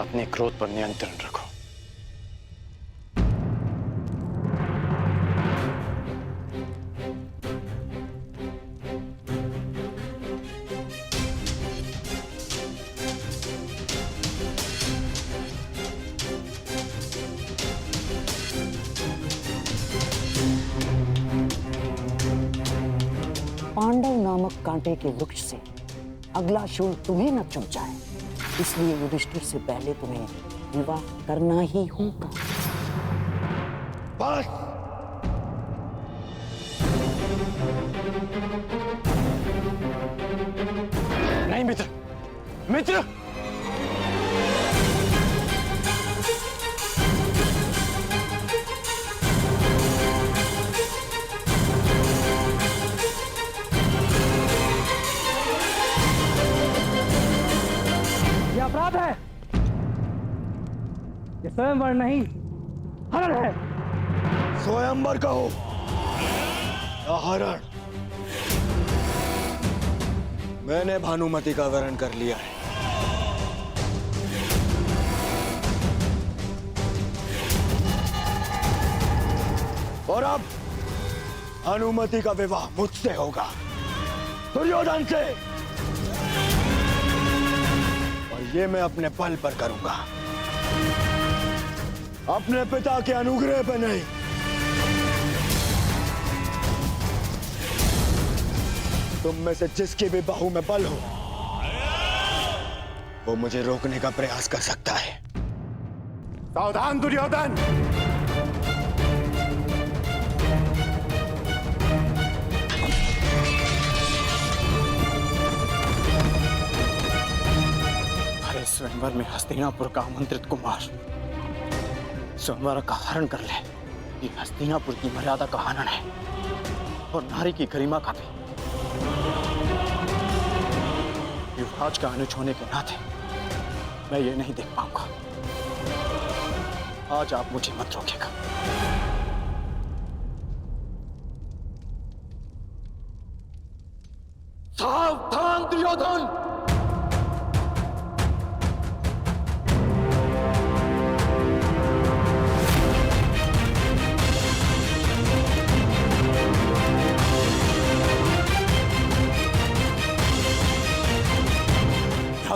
अपने क्रोध पर नियंत्रण रखो। पांडव नामक कांटे के वृक्ष से अगला शूल तुम्हें न चुभ जाए, इसलिए युधिष्ठिर से पहले तुम्हें विवाह करना ही होगा। बस। नहीं मित्र, मित्र, अपराध है, ये स्वयंवर नहीं हरण है। स्वयंवर कहो या हरण, मैंने भानुमति का वरण कर लिया है। और अब भानुमति का विवाह मुझसे होगा, दुर्योधन से। ये मैं अपने बल पर करूंगा, अपने पिता के अनुग्रह पर नहीं। तुम में से जिसकी भी बाहु में बल हो, वो मुझे रोकने का प्रयास कर सकता है। सावधान दुर्योधन! स्वयंवर में हस्तिनापुर का आमंत्रित कुमार स्वयंवर का हरण कर ले, ये हस्तिनापुर की मर्यादा का हनन है और नारी की गरिमा का भी। युवराज का अनुज होने के नाते मैं ये नहीं देख पाऊंगा। आज आप मुझे मत रोकेगा। सावधान दुर्योधन!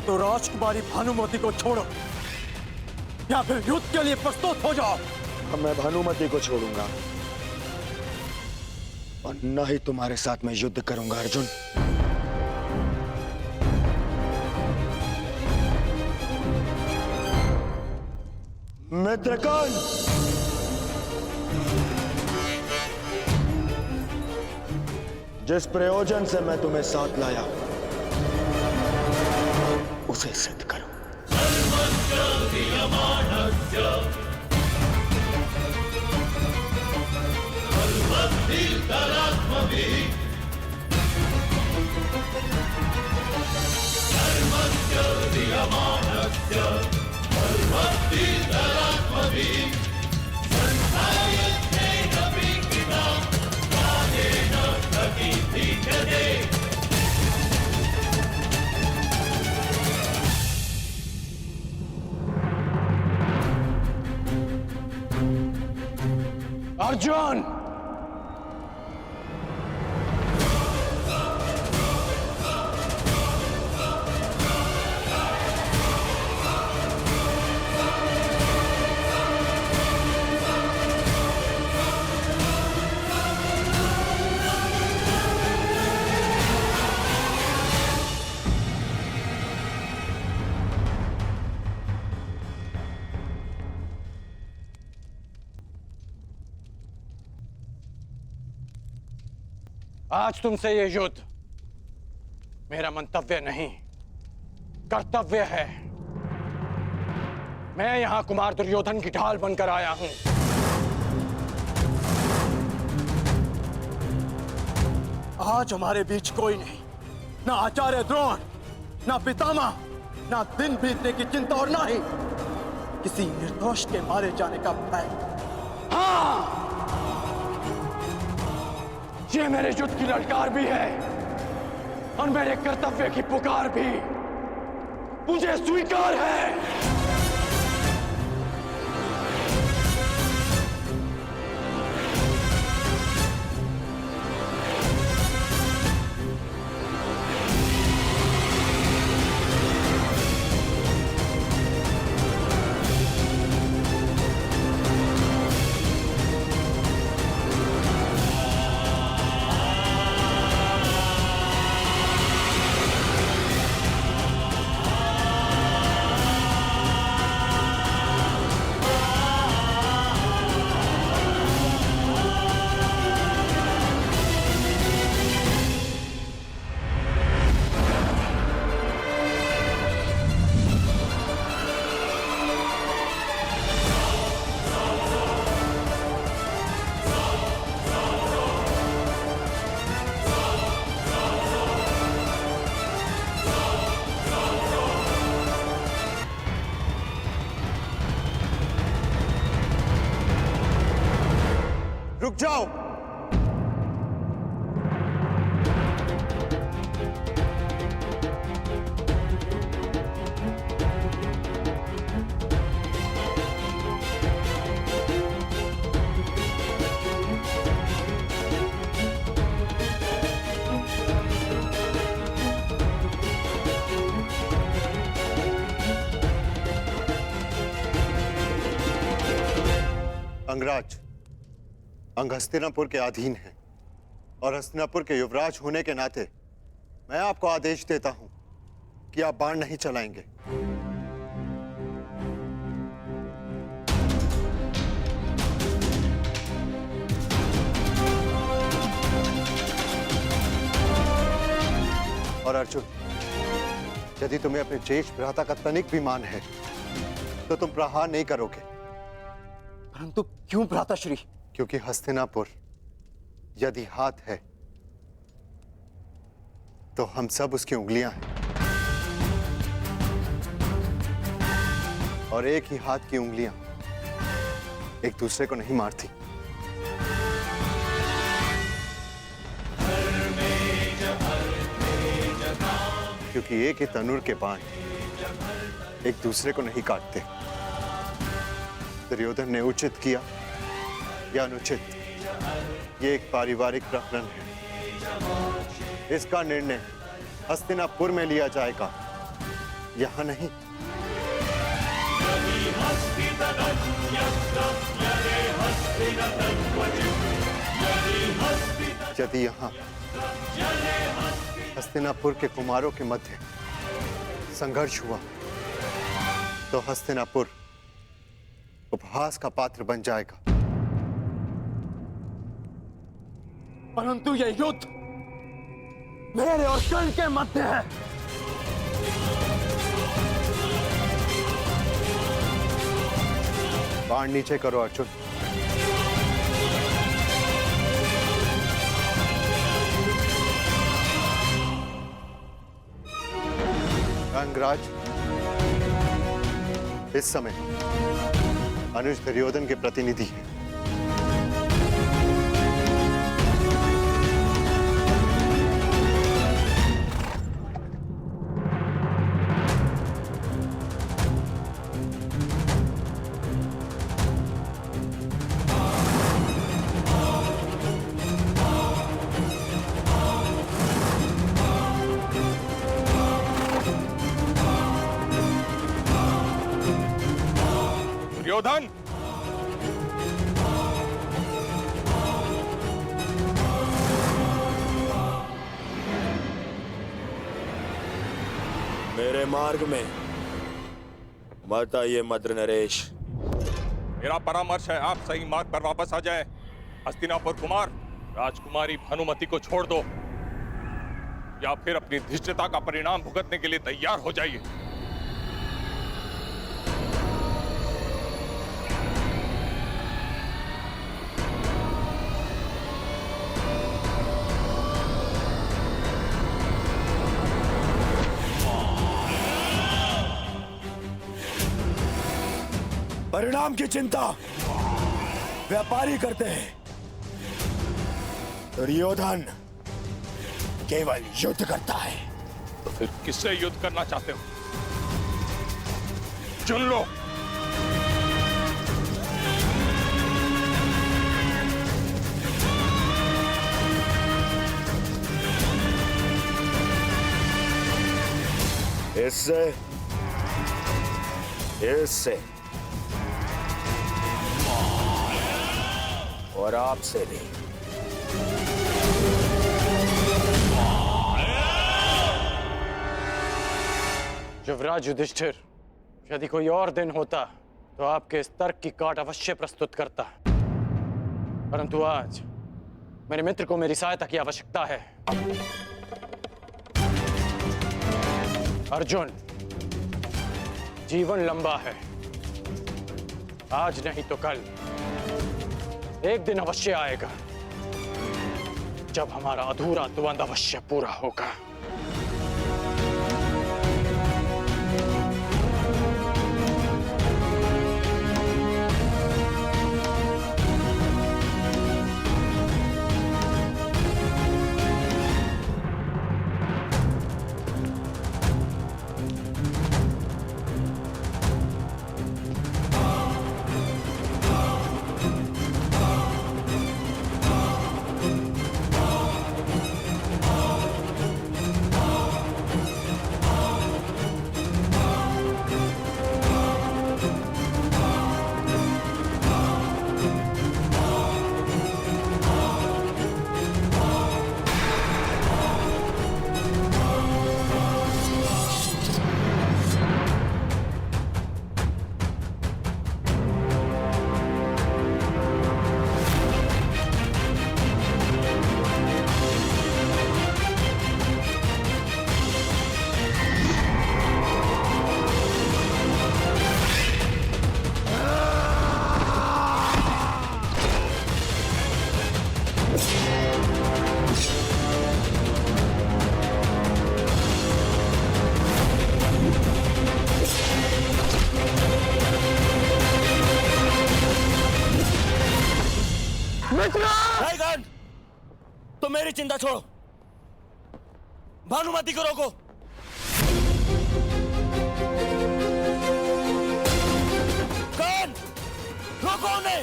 तो राजकुमारी भानुमति को छोड़ो या फिर युद्ध के लिए प्रस्तुत हो जाओ। मैं भानुमति को छोड़ूंगा और न ही तुम्हारे साथ में युद्ध करूंगा अर्जुन। मित्रगण, जिस प्रयोजन से मैं तुम्हें साथ लाया उसे सिद्ध करो। अर्जुन, आज तुमसे ये युद्ध मेरा मंतव्य नहीं, कर्तव्य है। मैं यहां कुमार दुर्योधन की ढाल बनकर आया हूं। आज हमारे बीच कोई नहीं, ना आचार्य द्रोण, ना पितामह, ना दिन बीतने की चिंता और ना ही किसी निर्दोष के मारे जाने का भय। हाँ, ये मेरे युद्ध की ललकार भी है और मेरे कर्तव्य की पुकार भी मुझे स्वीकार है। जाओ। अंगराज, अंग हस्तिनापुर के अधीन है और हस्तिनापुर के युवराज होने के नाते मैं आपको आदेश देता हूं कि आप बाण नहीं चलाएंगे। और अर्जुन, यदि तुम्हें अपने ज्येष्ठ भ्राता का तनिक भी मान है तो तुम प्रहार नहीं करोगे। परंतु क्यों भ्राताश्री? क्योंकि हस्तिनापुर यदि हाथ है तो हम सब उसकी उंगलियां हैं, और एक ही हाथ की उंगलियां एक दूसरे को नहीं मारती। क्योंकि एक ही तनुर के बाण एक दूसरे को नहीं काटते। दुर्योधन ने उचित किया या अनुचित, ये एक पारिवारिक प्रकरण है। इसका निर्णय हस्तिनापुर में लिया जाएगा, यहां नहीं। यदि यहां हस्तिनापुर के कुमारों के मध्य संघर्ष हुआ तो हस्तिनापुर उपहास का पात्र बन जाएगा। परंतु यह युद्ध मेरे और कर्ण के मध्य है। बाण नीचे करो अर्जुन। अंगराज, इस समय अनुज दुर्योधन के प्रतिनिधि हैं। दुर्योधन, मेरे मार्ग में मत आइए मद्र नरेश। मेरा परामर्श है आप सही मार्ग पर वापस आ जाए। हस्तिनापुर कुमार, राजकुमारी भानुमति को छोड़ दो या फिर अपनी धृष्टता का परिणाम भुगतने के लिए तैयार हो जाइए। परिणाम की चिंता व्यापारी करते हैं, दुर्योधन केवल युद्ध करता है। तो फिर किससे युद्ध करना चाहते हो? चुन लो। इससे इससे और आपसे भी। युवराज युधिष्ठिर, यदि कोई और दिन होता तो आपके इस तर्क की काट अवश्य प्रस्तुत करता, परंतु आज मेरे मित्र को मेरी सहायता की आवश्यकता है। अर्जुन, जीवन लंबा है, आज नहीं तो कल एक दिन अवश्य आएगा जब हमारा अधूरा द्वंद्व अवश्य पूरा होगा। चिंता छोड़ो, भानुमति को रोको। कौन? रोको उन्हें।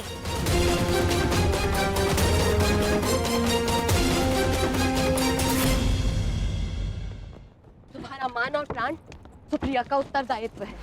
तुम्हारा मान और प्राण सुप्रिया का उत्तरदायित्व है।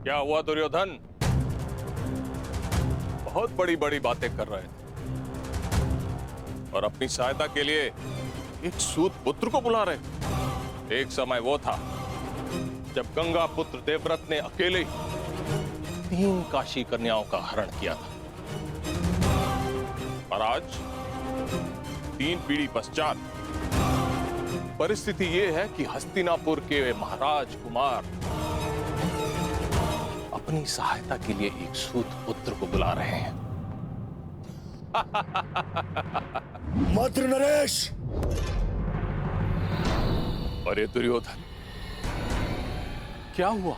क्या हुआ दुर्योधन? बहुत बड़ी बड़ी बातें कर रहे थे और अपनी सहायता के लिए एक सूत पुत्र को बुला रहे थे। एक समय वो था जब गंगा पुत्र देवव्रत ने अकेले 3 काशी कन्याओं का हरण किया था, और आज 3 पीढ़ी पश्चात परिस्थिति ये है कि हस्तिनापुर के महाराज कुमार अपनी सहायता के लिए एक सूत पुत्र को बुला रहे हैं। मद्र नरेश! अरे दुर्योधन, क्या हुआ?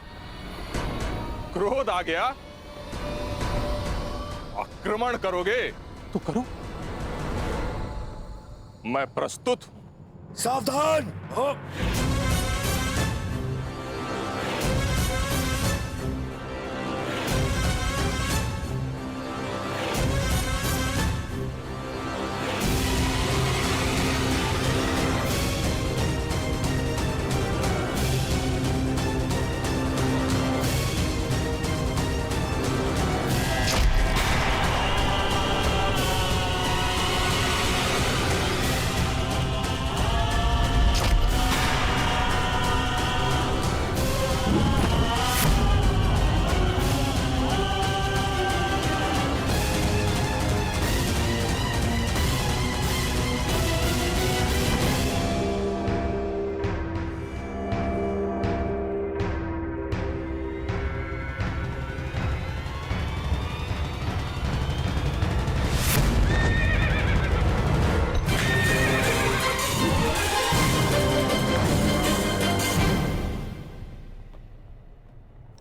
क्रोध आ गया? आक्रमण करोगे तो करो, मैं प्रस्तुत हूं। सावधान हो।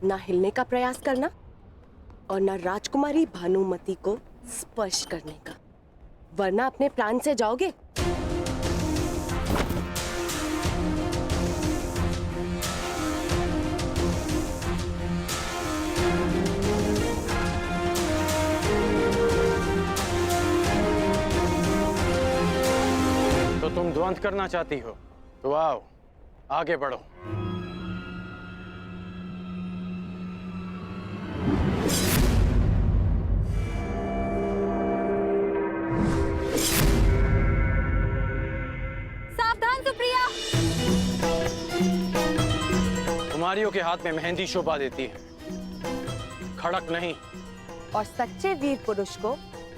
ना हिलने का प्रयास करना और ना राजकुमारी भानुमति को स्पर्श करने का, वरना अपने प्राण से जाओगे। तो तुम द्वंद्व करना चाहती हो तो आओ, आगे बढ़ो। कुमारियों के हाथ में मेहंदी शोभा देती है, खड़क नहीं। और सच्चे वीर पुरुष को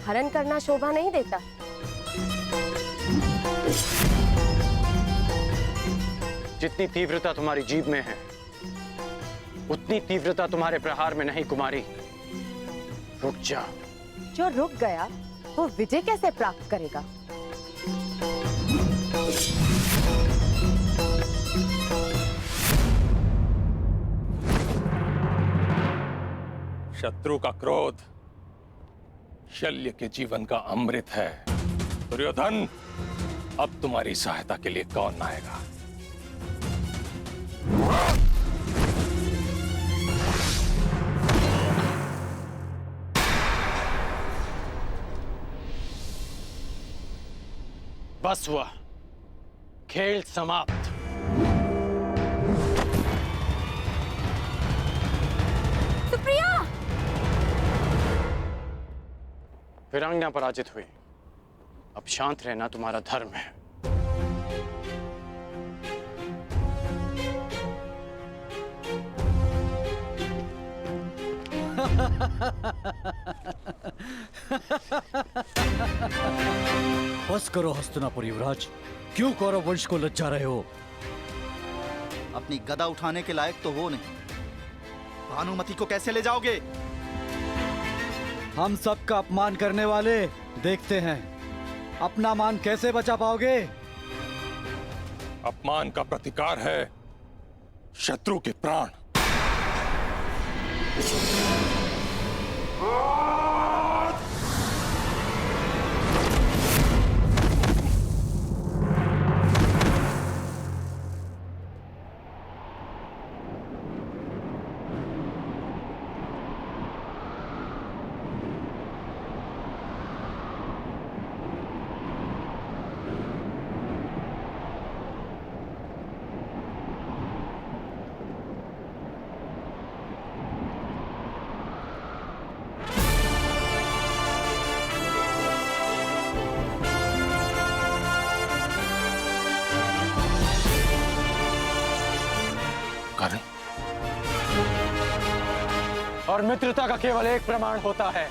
हरण करना शोभा नहीं देता। जितनी तीव्रता तुम्हारी जीभ में है, उतनी तीव्रता तुम्हारे प्रहार में नहीं कुमारी। रुक जा। जो रुक गया वो विजय कैसे प्राप्त करेगा? शत्रु का क्रोध शल्य के जीवन का अमृत है। दुर्योधन, अब तुम्हारी सहायता के लिए कौन आएगा? बस हुआ, खेल समाप्त। वीरांगना पराजित हुई, अब शांत रहना तुम्हारा धर्म है। बस करो हस्तिनापुर युवराज, क्यों कौरव वंश को लज्जा रहे हो? अपनी गदा उठाने के लायक तो हो नहीं, भानुमति को कैसे ले जाओगे? हम सबका अपमान करने वाले, देखते हैं अपना मान कैसे बचा पाओगे। अपमान का प्रतिकार है शत्रु के प्राण। और मित्रता का केवल एक प्रमाण होता है,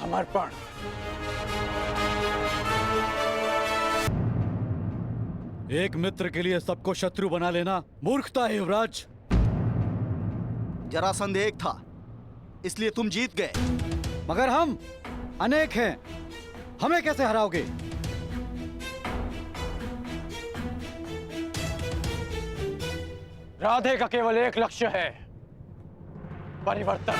समर्पण। एक मित्र के लिए सबको शत्रु बना लेना मूर्खता है युवराज। जरासंध एक था, इसलिए तुम जीत गए। मगर हम अनेक हैं, हमें कैसे हराओगे? राधे का केवल एक लक्ष्य है, परिवर्तन।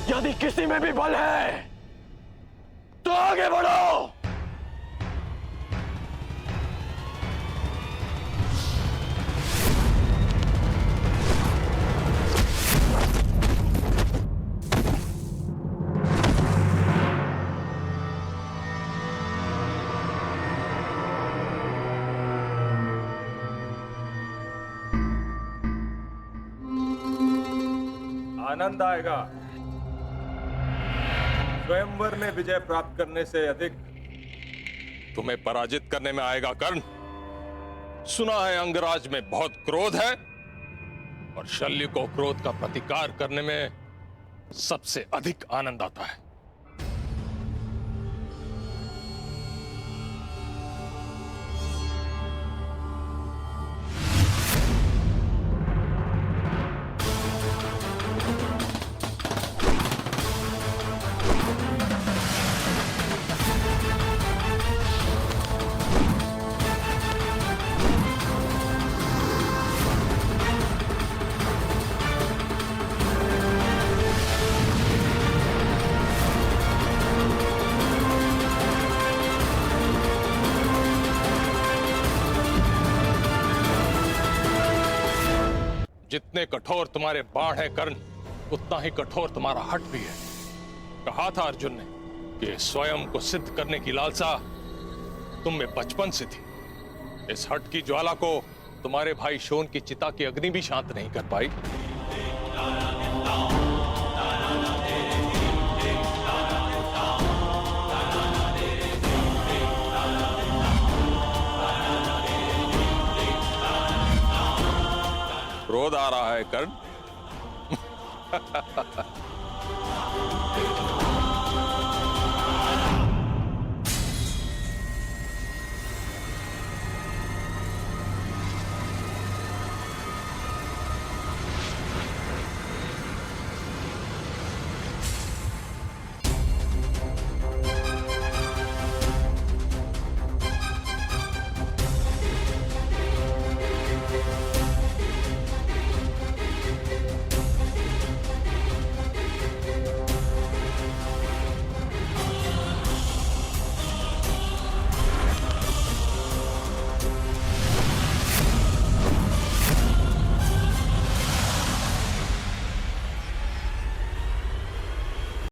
यदि किसी में भी बल है तो आगे बढ़ो। आनंद आएगा। स्वयंवर में विजय प्राप्त करने से अधिक तुम्हें पराजित करने में आएगा कर्ण। सुना है अंगराज में बहुत क्रोध है और शल्य को क्रोध का प्रतिकार करने में सबसे अधिक आनंद आता है। जितने कठोर तुम्हारे बाण हैं कर्ण, उतना ही कठोर तुम्हारा हठ भी है। कहा था अर्जुन ने कि स्वयं को सिद्ध करने की लालसा तुम में बचपन से थी। इस हठ की ज्वाला को तुम्हारे भाई शोन की चिता की अग्नि भी शांत नहीं कर पाई। क्रोध आ रहा है कर्ण।